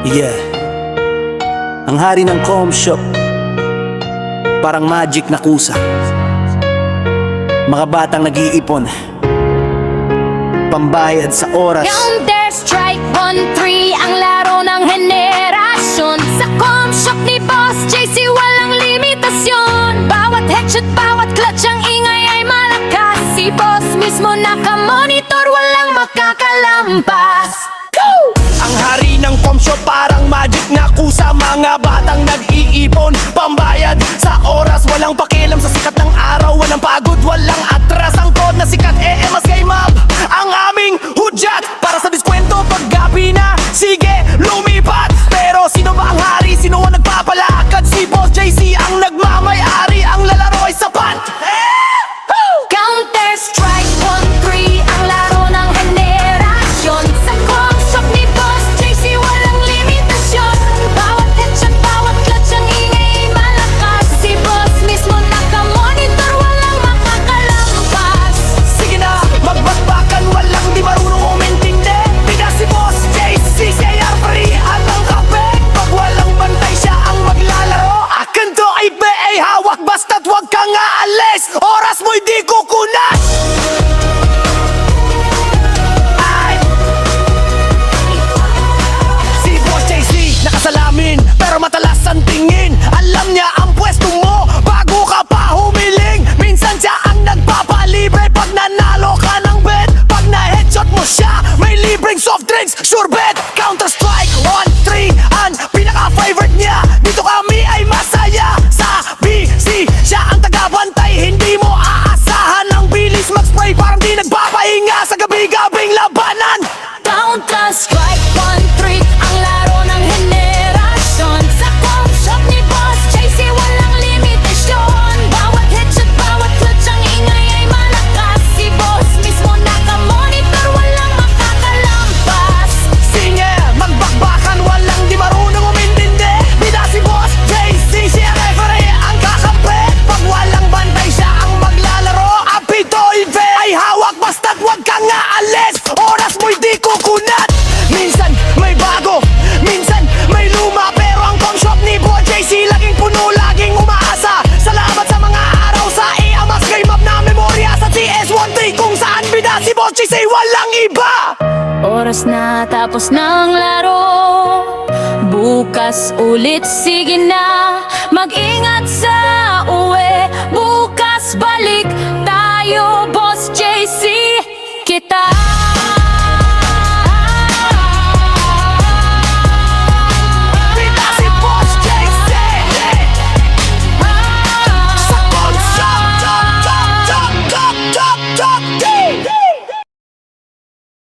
Yeah. Ang hari ng com shop, parang magic na kusa. Mga batang nag-iipon, pambayad sa oras. Counter Strike 1-3 ang laro ng henerasyon. Sa com shop ni Boss JC walang limitasyon. Bawat headshot, bawat clutch ang ingay ay malakas. Si Boss mismo naka-monitor, walang makakalampas. Ang hari ng com shop parang magic na kusa. Mga batang nag-iipon, pambayad sa oras. Walang pakialam sa sikat ng araw, walang pagod, walang atras. Ang code na sikat, EMAS kay Mab ang aming hudyat. Para sa diskwento pag gabi na, sige lumipat. Pero sino ba ang hari? Sino ang nagpapalakad? Si Boss JC ang nagmamay-ari. Ang lalaro ay sapat. Counter Strike 1-3 ang laro ng henerasyon. Sa com shop ni Boss JC walang limitasyon. Bawat headshot, bawat clutch ang ingay malakas. Si Boss mismo naka-monitor, walang makakalampas. Sige na, magbakbakan, walang di marunong umintindi. Bida si Boss JC, siya free at ang kape. Pag walang bantay siya ang maglalaro. Akin to ay ay hawak, basta't wag kang aalis. Oras mo'y di kukunat. Ay, si Boss JC nakasalamin, pero matalas ang tingin. Alam niya ang pwesto mo bago ka pa humiling. Minsan siya ang nagpapalibre pag nanalo ka ng bet. Pag na-headshot mo siya, may libreng soft drinks, sure bet. Counter Strike 1-3 ang pinaka-favorite niya. Dito kami ay masaya. Sa BC, siya ang tagabantay. Hindi mo aasahan ang bilis mag-spray. Parang di nagpapahinga sa gabi-gabing labanan. Counter Strike 1-3 ang laro ng henerasyon. Sa com shop ni Boss JC walang limitasyon. Bawat headshot, bawat clutch ang ingay ay malakas. Si Boss mismo naka-monitor, walang makakalampas. Sige, magbakbakan, walang di marunong umintindi. Bida si Boss JC, siya referee ang kakampi. Pag walang bantay siya ang maglalaro. Apitoy ay hawak, basta't wag kang aalis. Oras mo'y di kukunat. Minsan may bago, minsan may luma. Pero ang com shop ni Boss JC laging puno, laging umaasa. Salamat sa mga araw sa EMAS kay Mab na memorya. Sa CS1-3 kung saan bida si Boss JC walang iba. Oras na tapos ng laro. Bukas ulit, sige na. Mag-ingat sa uwi. Bukas balik tayo.